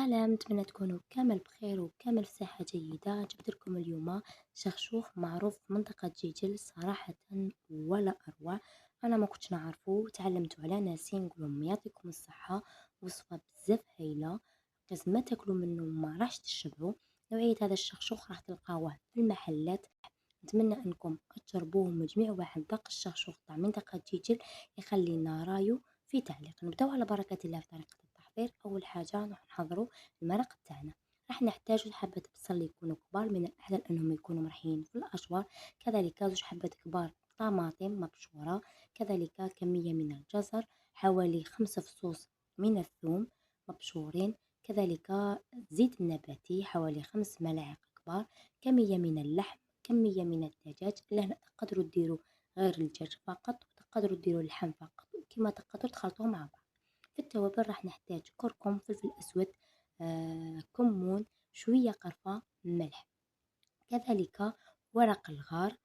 سلام، نتمنى تكونوا كامل بخير وكامل في صحة جيدة. جبت لكم اليوم شخشوخ معروف في منطقة جيجل صراحة ولا أروع. أنا ما كنتش نعرفه، تعلمته على ناسي. نقولهم يعطيكم الصحة، وصفة بزاف هايلة. لازم ما تاكلوا منه ما راحش تشبعوا. نوعية هذا الشخشوخ راح تلقاوه في المحلات. نتمنى أنكم تجربوه من جميع واحد ذاق الشخشوخ تاع منطقة جيجل. يخلينا رايو في تعليق. نبداو على بركة الله في طريقة التحضير. أول حاجة راح نحضروا المرق تاعنا. راح نحتاج حبة بصل يكونوا كبار، من الأحسن أنهم يكونوا مرحين في الأشواط. كذلك زوج حبات كبار طماطم مبشورة. كذلك كمية من الجزر، حوالي 5 فصوص من الثوم مبشورين. كذلك زيت النباتي حوالي 5 ملاعق كبار. كمية من اللحم، كمية من الدجاج. لهنا تقدروا ديروا غير الدجاج فقط، وتقدروا ديروا اللحم فقط، كما تقدروا تخلطوه مع بعض. في التوابل راح نحتاج كركم، فلفل أسود، كمون، شوية قرفة، ملح. كذلك ورق الغار.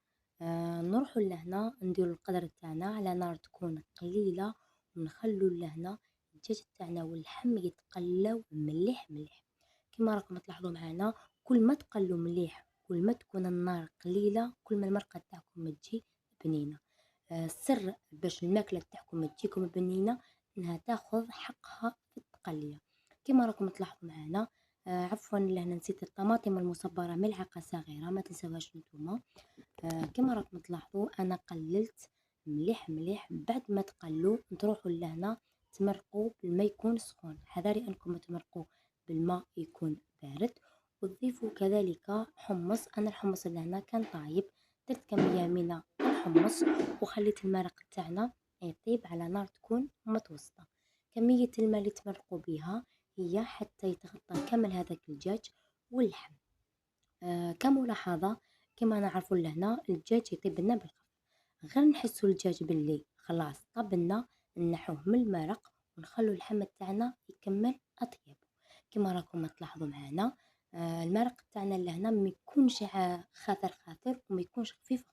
نروحوا لهنا نديروا القدر تاعنا على نار تكون قليلة، ونخلوا لهنا الدجاج تاعنا واللحم يتقلاو مليح مليح. كما راكم تلاحظوا معنا، كل ما تقلوا مليح كل ما تكون النار قليلة، كل ما المرقة تاعكم تجي بنينة. السر باش الماكلة تاعكم تجيكم بنينة انها تاخذ حقها في التقلية. كما راكم تلاحظوا معنا. عفوا لهنا نسيت الطماطم المصبرة ملعقة صغيرة، ما تنسوهاش نتوما. كما راكم تلاحظوا انا قللت مليح مليح. بعد ما تقلوا تروحوا لهنا تمرقوا بالماء يكون سخون. حذاري انكم تمرقوا بالماء يكون بارد. وتضيفوا كذلك حمص. انا الحمص لهنا كان طايب، درت كمية من الحمص وخليت المرق تاعنا يطيب على نار تكون متوسطة. كمية الماء اللي تمرقوا بها هي حتى يتغطى كامل هذاك الدجاج واللحم. كملاحظة، كما نعرفوا لهنا الدجاج يطيب لنا بالخف. غير نحسوا الدجاج باللي خلاص طاب لنا، نحوه من المرق ونخلوا اللحم تاعنا يكمل أطيب. كما راكم تلاحظوا معنا. المرق تاعنا لهنا ما يكونش خاطر خاطر، وما يكونش خفيف خفيف،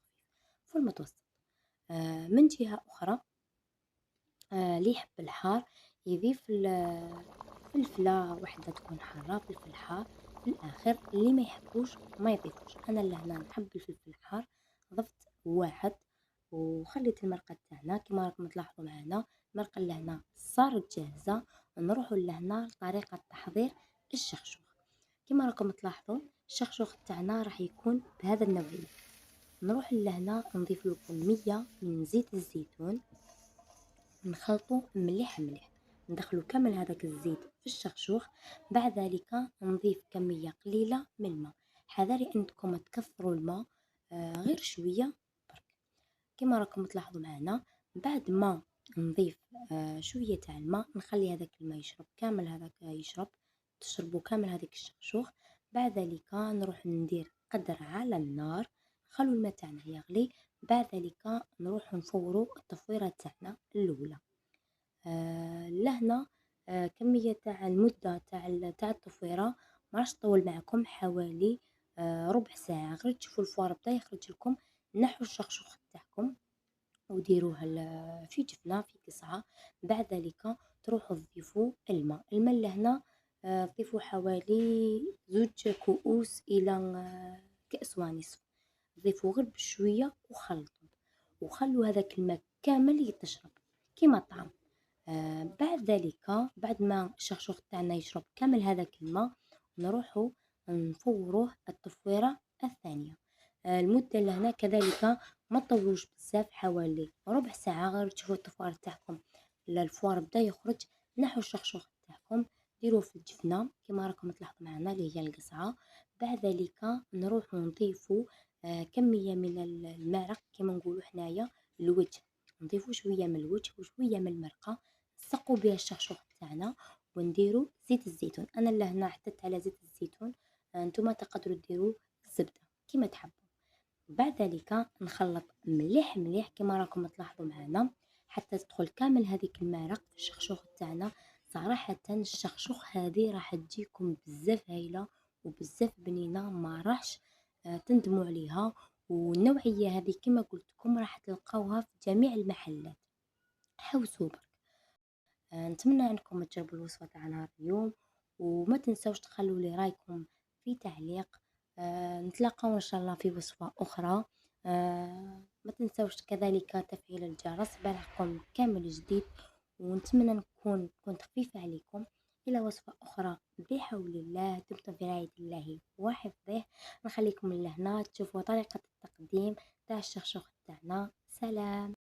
في المتوسط. من جهة أخرى، اللي يحب الحار يضيف فلفلة واحدة تكون حارة، فلفل حار في الآخر. اللي ما يحبوش ما يضيفوش. أنا لهنا نحب الفلفل الحار، ضفت واحد. وخليت المرقة تاعنا كما راكم تلاحظوا معنا. المرقة لهنا صارت جاهزة. نروحوا لهنا لطريقة تحضير الشخشوخ. كما راكم تلاحظوا الشخشوخ تاعنا راح يكون بهذا النوعية. نروح لهنا نضيف لكم 100 من زيت الزيتون، نخلطو مليح مليح. ندخلو كامل هذاك الزيت في الشخشوخ. بعد ذلك نضيف كمية قليلة من الماء. حذاري انكم تكثروا الماء، غير شوية برك. كما راكم تلاحظوا معنا. بعد ما نضيف شوية تاع الماء، نخلي هذاك الماء يشرب كامل، هذاك يشرب تشربوا كامل هذاك الشخشوخ. بعد ذلك نروح ندير قدر على النار، نخلو الماء تاعنا يغلي. بعد ذلك نروح نفوروا التفويرة تاعنا الأولى. لهنا كمية تاع المدة تاع التفويرة ما راح تطول معكم، حوالي ربع ساعة. غير تشوفوا الفوار بدا يخرج لكم، نحوا الشخشوخ تاعكم وديروه في جفنة في قصعة. بعد ذلك تروحوا تضيفوا الماء لهنا. تضيفوا حوالي 2 كؤوس إلى كأس ونصف. ضيفوا غير بشوية وخلطوا، وخلوا هذاك الماء كامل يتشرب كيما طعم. بعد ذلك بعد ما الشخشوخ تاعنا يشرب كامل هذاك الماء، نروحوا نفوروه التفويرة الثانية. المدة لهنا كذلك ما تطولوش بزاف، حوالي ربع ساعة. غير تشوفوا التفوير تاعكم الفوار بدا يخرج، نحوا الشخشوخ تاعكم ديروه في الجفنة كما راكم تلاحظوا معنا اللي هي القصعة. بعد ذلك نروحوا نضيفوا كمية من المرق كما نقولوا حنايا الوجه. نضيفوا شوية من الوجه وشوية من المرقة، نسقوا بها الشخشوخ تاعنا. ونديروا زيت الزيتون. انا لهنا احتدت على زيت الزيتون، نتوما تقدروا ديروا الزبدة كما تحبوا. بعد ذلك نخلط مليح مليح كما راكم تلاحظوا معنا، حتى تدخل كامل هذيك المرق في الشخشوخ تاعنا. صراحة الشخشوخ هذه راح تجيكم بزاف هايلة وبزاف بنينة، ما راحش تندموا عليها. والنوعية هذه كما قلت لكم راح تلقاوها في جميع المحلات. حوسوا برك. نتمنى انكم تجربوا الوصفة تاع نهار اليوم، وما تنساوش تخلوا لي رايكم في تعليق. نتلاقاو إن شاء الله في وصفة أخرى. ما تنساوش كذلك تفعيل الجرس بالكم كامل جديد، ونتمنى كنت خفيفة عليكم. إلى وصفة أخرى بحول الله، دمتم في رعاية الله وحفظه. نخليكم لهنا تشوفوا طريقة التقديم تاع الشخشوخ تاعنا. سلام.